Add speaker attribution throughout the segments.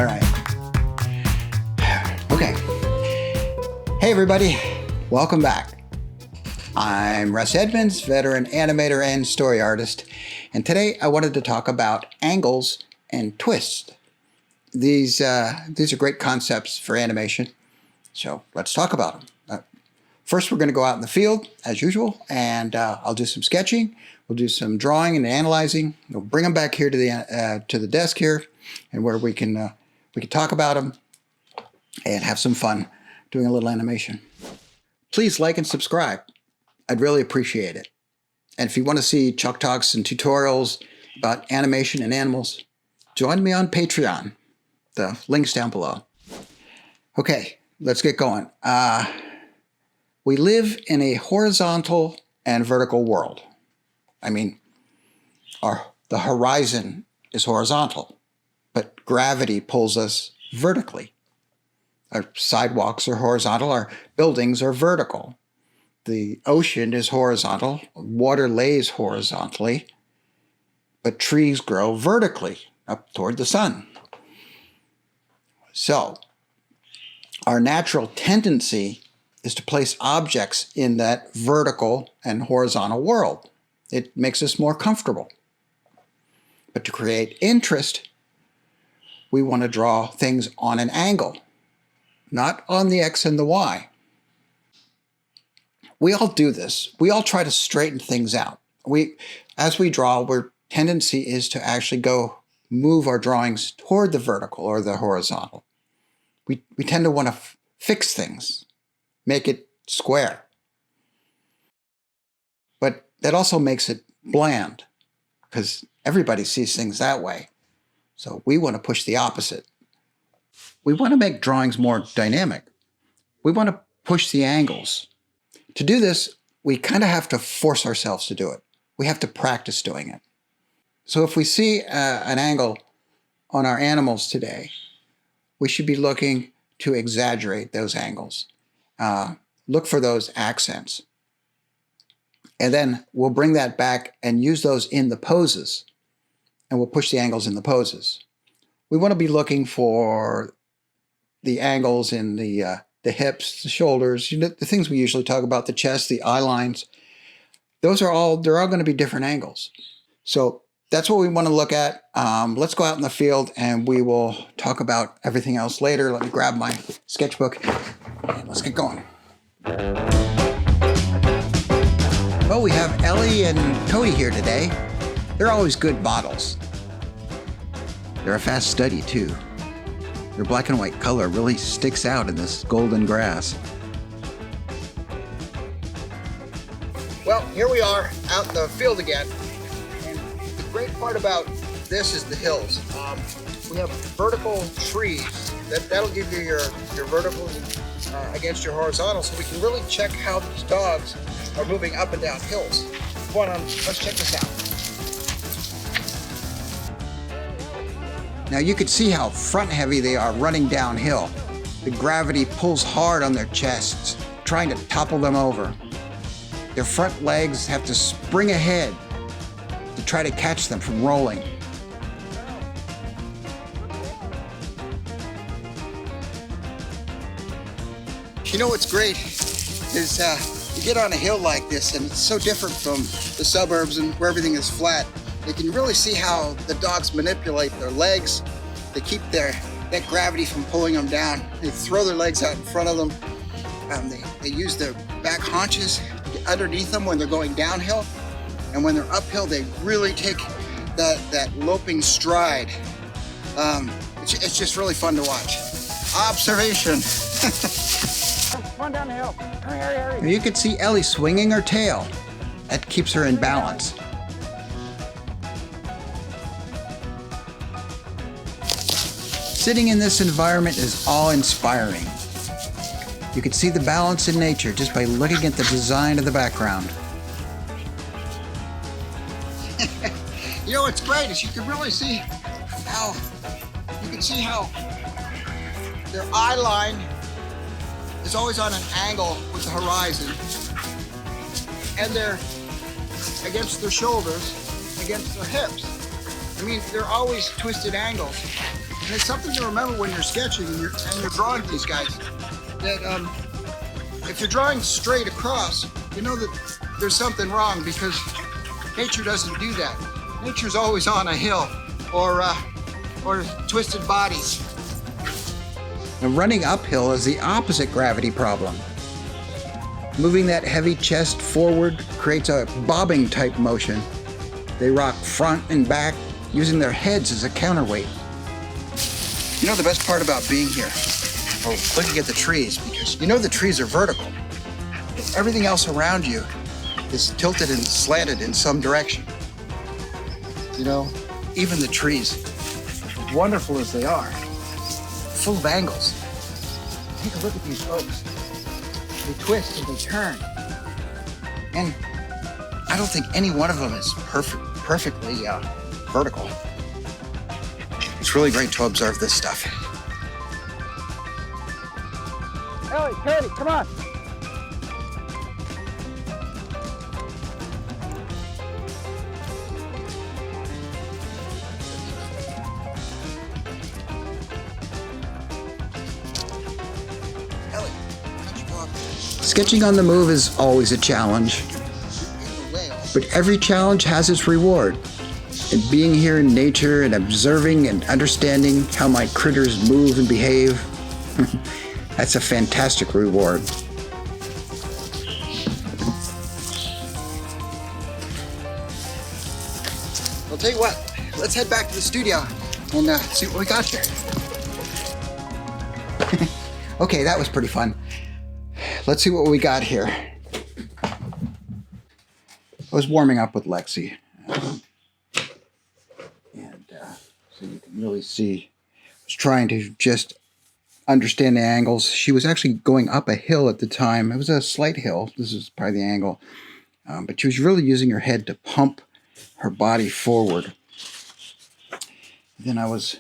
Speaker 1: All right. Okay. Hey, everybody. Welcome back. I'm Russ Edmonds, veteran animator and story artist. And today I wanted to talk about angles and twists. These are great concepts for animation. So let's talk about them. First, we're going to go out in the field, as usual, and I'll do some sketching. We'll do some drawing and analyzing. We'll bring them back here to the desk here, and where we can talk about them and have some fun doing a little animation. Please like and subscribe. I'd really appreciate it. And if you want to see Chuck Talks and tutorials about animation and animals, join me on Patreon. The link's down below. Okay, let's get going. We live in a horizontal and vertical world. I mean, the horizon is horizontal, but gravity pulls us vertically. Our sidewalks are horizontal, our buildings are vertical. The ocean is horizontal, water lays horizontally, but trees grow vertically up toward the sun. So, our natural tendency is to place objects in that vertical and horizontal world. It makes us more comfortable. But to create interest, we want to draw things on an angle, not on the X and the Y. We all do this. We all try to straighten things out. As we draw, our tendency is to actually move our drawings toward the vertical or the horizontal. We tend to want to fix things, make it square. But that also makes it bland, because everybody sees things that way. So we want to push the opposite. We want to make drawings more dynamic. We want to push the angles. To do this, we kind of have to force ourselves to do it. We have to practice doing it. So if we see an angle on our animals today, we should be looking to exaggerate those angles. Look for those accents. And then we'll bring that back and use those in the poses. And we'll push the angles in the poses. We want to be looking for the angles in the hips, the shoulders, the things we usually talk about, the chest, the eye lines. They're all going to be different angles. So that's what we want to look at. Let's go out in the field and we will talk about everything else later. Let me grab my sketchbook and let's get going. Well, we have Ellie and Cody here today. They're always good models. They're a fast study too. Their black and white color really sticks out in this golden grass. Well, here we are out in the field again. And the great part about this is the hills. We have vertical trees. That'll give you your verticals against your horizontals, so we can really check how these dogs are moving up and down hills. Let's check this out. Now you can see how front heavy they are running downhill. The gravity pulls hard on their chests, trying to topple them over. Their front legs have to spring ahead to try to catch them from rolling. You know what's great is you get on a hill like this and it's so different from the suburbs and where everything is flat. You can really see how the dogs manipulate their legs. They keep that gravity from pulling them down. They throw their legs out in front of them. They use their back haunches underneath them when they're going downhill. And when they're uphill, they really take that loping stride. It's just really fun to watch. Observation.
Speaker 2: Come on down the hill. Hurry.
Speaker 1: You can see Ellie swinging her tail. That keeps her in balance. Sitting in this environment is awe-inspiring. You can see the balance in nature just by looking at the design of the background. You know what's great is you can really see how their eye line is always on an angle with the horizon, and they're against their shoulders, against their hips. I mean, they're always twisted angles. And it's something to remember when you're sketching and you're drawing these guys, that if you're drawing straight across, you know that there's something wrong because nature doesn't do that. Nature's always on a hill or twisted bodies. And running uphill is the opposite gravity problem. Moving that heavy chest forward creates a bobbing type motion. They rock front and back using their heads as a counterweight. You know the best part about being here? Well, looking at the trees, because you know the trees are vertical. Everything else around you is tilted and slanted in some direction. You know, even the trees, as wonderful as they are, full of angles. Take a look at these folks. They twist and they turn. And I don't think any one of them is perfectly vertical. It's really great to observe this stuff.
Speaker 2: Ellie, Katie, come on.
Speaker 1: Sketching on the move is always a challenge, but every challenge has its reward. And being here in nature and observing and understanding how my critters move and behave, that's a fantastic reward. I'll tell you what, let's head back to the studio and see what we got here. Okay, that was pretty fun. Let's see what we got here. I was warming up with Lexi. So you can really see, I was trying to just understand the angles. She was actually going up a hill at the time. It was a slight hill. This is probably the angle. But she was really using her head to pump her body forward. Then I was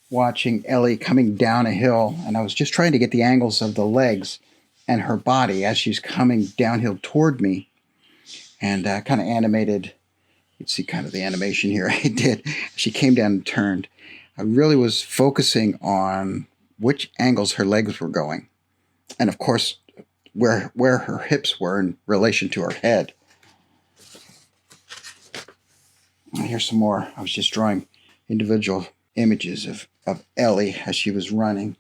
Speaker 1: watching Ellie coming down a hill, and I was just trying to get the angles of the legs and her body as she's coming downhill toward me. And kind of animated. You'd see kind of the animation here I did. She came down and turned. I really was focusing on which angles her legs were going. And of course, where her hips were in relation to her head. And here's some more. I was just drawing individual images of Ellie as she was running.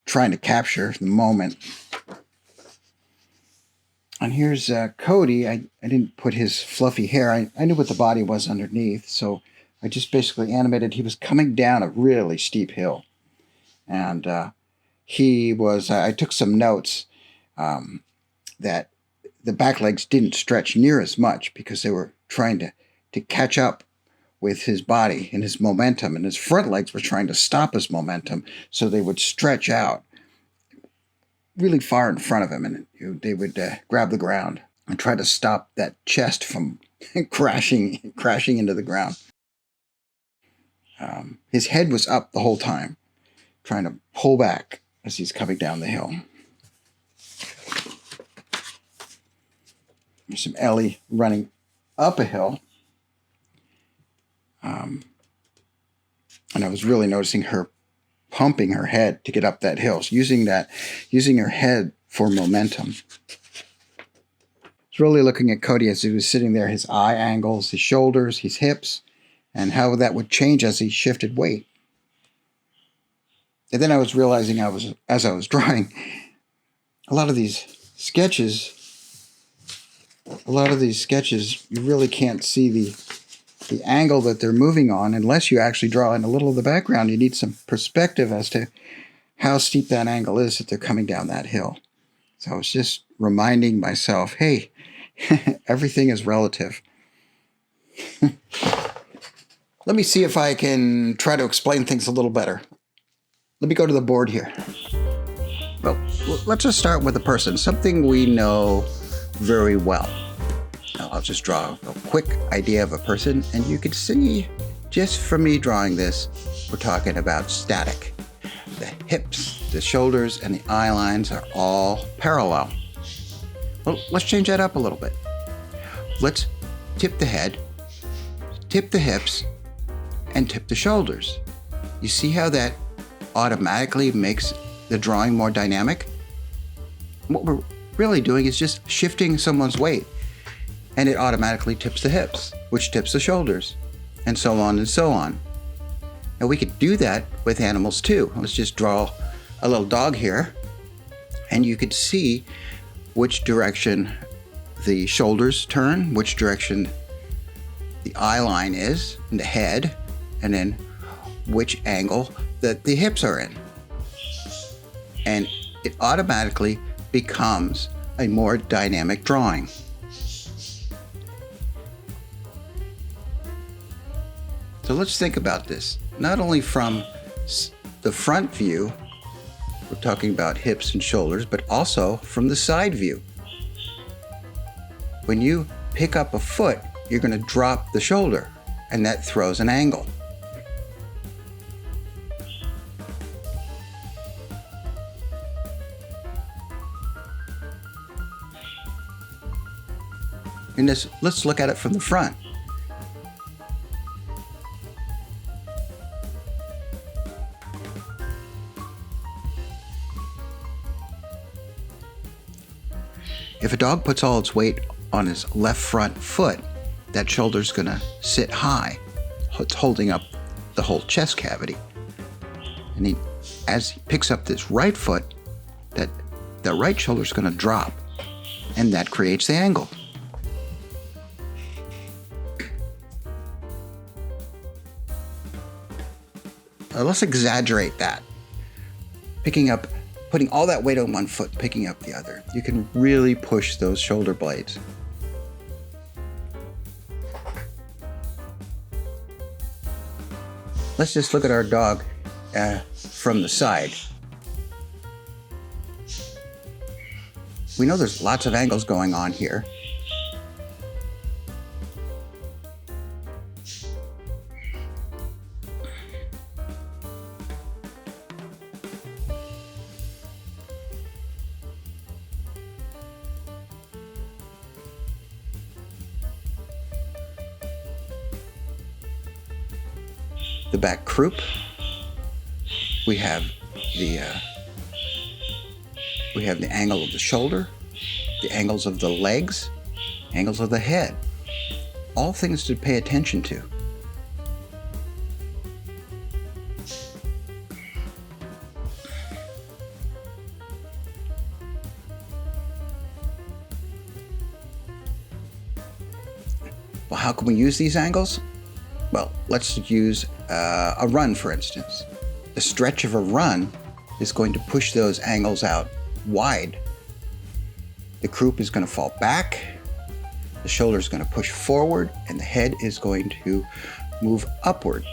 Speaker 1: Trying to capture the moment. And here's Cody. I didn't put his fluffy hair. I knew what the body was underneath, so I just basically animated. He was coming down a really steep hill. And I took some notes that the back legs didn't stretch near as much because they were trying to catch up with his body and his momentum. And his front legs were trying to stop his momentum, so they would stretch out really far in front of him, and they would grab the ground and try to stop that chest from crashing into the ground. His head was up the whole time, trying to pull back as he's coming down the hill. There's some Ellie running up a hill. And I was really noticing her pumping her head to get up that hill, so using her head for momentum. I was really looking at Cody as he was sitting there, his eye angles, his shoulders, his hips, and how that would change as he shifted weight. And then I was realizing as I was drawing, a lot of these sketches, you really can't see the angle that they're moving on unless you actually draw in a little of the background. You need some perspective as to how steep that angle is that they're coming down that hill. So I was just reminding myself, hey, everything is relative. Let me see if I can try to explain things a little better. Let me go to the board here. Well, let's just start with a person, something we know very well. Now, I'll just draw a quick idea of a person, and you can see, just from me drawing this, we're talking about static. The hips, the shoulders, and the eye lines are all parallel. Well, let's change that up a little bit. Let's tip the head, tip the hips, and tip the shoulders. You see how that automatically makes the drawing more dynamic? What we're really doing is just shifting someone's weight, and it automatically tips the hips, which tips the shoulders, and so on and so on. Now we could do that with animals too. Let's just draw a little dog here, and you could see which direction the shoulders turn, which direction the eye line is, and the head, and then which angle that the hips are in. And it automatically becomes a more dynamic drawing. So let's think about this, not only from the front view, we're talking about hips and shoulders, but also from the side view. When you pick up a foot, you're going to drop the shoulder, and that throws an angle. And let's look at it from the front. If a dog puts all its weight on his left front foot, that shoulder's gonna sit high. It's holding up the whole chest cavity. And as he picks up this right foot, the right shoulder's gonna drop, and that creates the angle. Let's exaggerate that. Putting all that weight on one foot, picking up the other. You can really push those shoulder blades. Let's just look at our dog from the side. We know there's lots of angles going on here. The back croup, we have the angle of the shoulder, the angles of the legs, angles of the head, all things to pay attention to. Well, how can we use these angles? Well, let's use a run, for instance. The stretch of a run is going to push those angles out wide. The croup is going to fall back, the shoulder is going to push forward, and the head is going to move upward.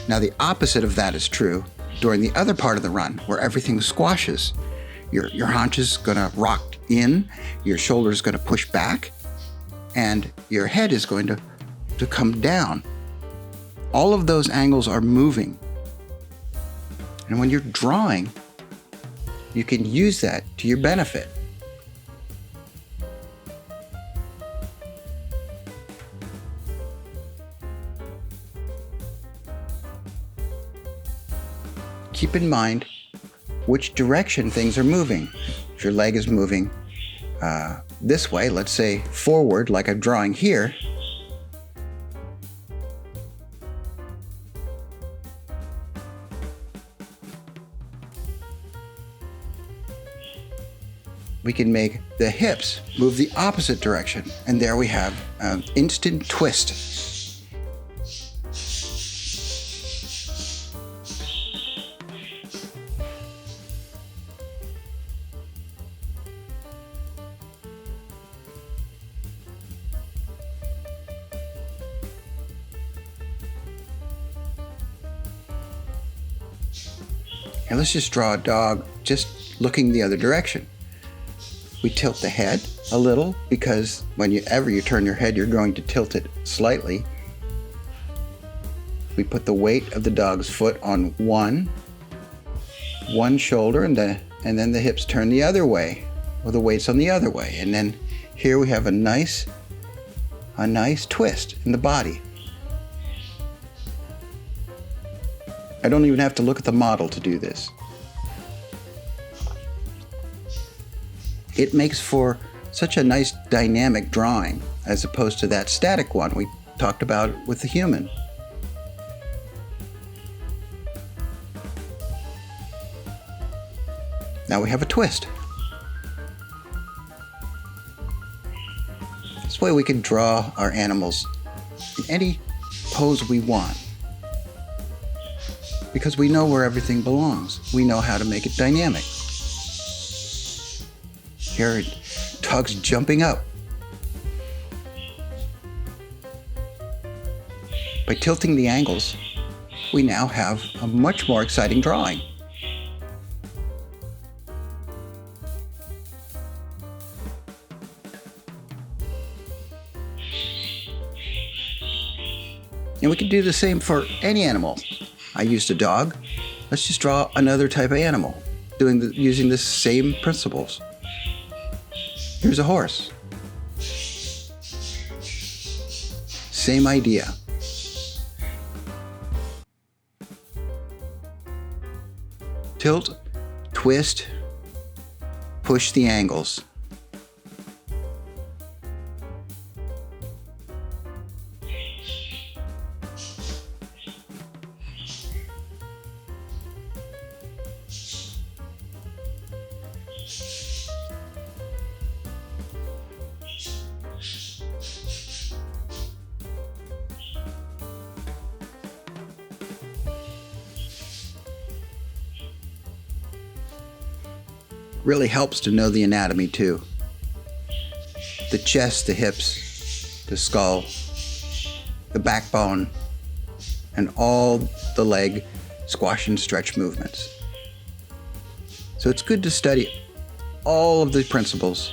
Speaker 1: Now the opposite of that is true during the other part of the run, where everything squashes. Your haunch is gonna rock in, your shoulder is gonna push back, and your head is going to come down. All of those angles are moving. And when you're drawing, you can use that to your benefit. Keep in mind which direction things are moving. If your leg is moving this way, let's say forward, like I'm drawing here, we can make the hips move the opposite direction, and there we have an instant twist. And let's just draw a dog just looking the other direction. We tilt the head a little because whenever you turn your head, you're going to tilt it slightly. We put the weight of the dog's foot on one shoulder, and then the hips turn the other way, or the weight's on the other way. And then here we have a nice twist in the body. I don't even have to look at the model to do this. It makes for such a nice dynamic drawing as opposed to that static one we talked about with the human. Now we have a twist. This way we can draw our animals in any pose we want, because we know where everything belongs. We know how to make it dynamic. Here, dog's jumping up. By tilting the angles, we now have a much more exciting drawing. And we can do the same for any animal. I used a dog. Let's just draw another type of animal, using the same principles. Here's a horse. Same idea. Tilt, twist, push the angles. Really helps to know the anatomy too. The chest, the hips, the skull, the backbone, and all the leg squash and stretch movements. So it's good to study all of the principles.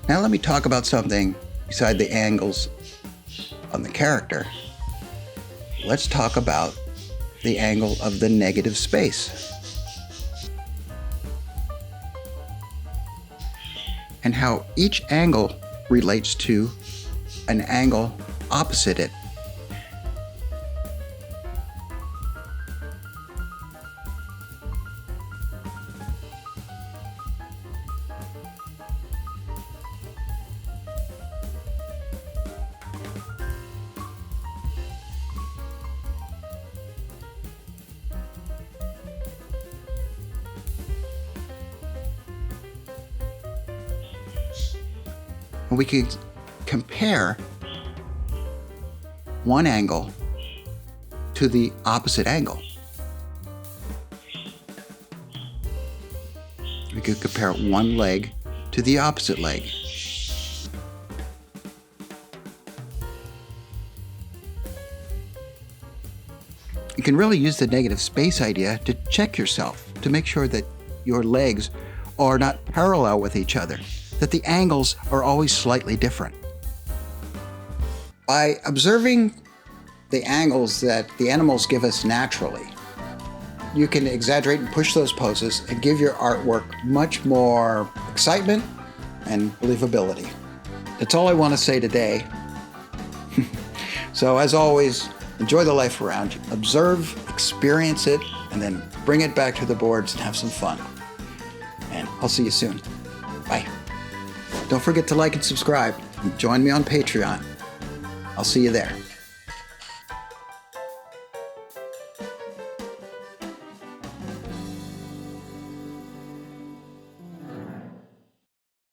Speaker 1: Now let me talk about something beside the angles on the character. Let's talk about the angle of the negative space and how each angle relates to an angle opposite it. And we could compare one angle to the opposite angle. We could compare one leg to the opposite leg. You can really use the negative space idea to check yourself, to make sure that your legs are not parallel with each other, that the angles are always slightly different. By observing the angles that the animals give us naturally, you can exaggerate and push those poses and give your artwork much more excitement and believability. That's all I want to say today. So as always, enjoy the life around you. Observe, experience it, and then bring it back to the boards and have some fun. And I'll see you soon. Bye. Don't forget to like and subscribe, and join me on Patreon. I'll see you there.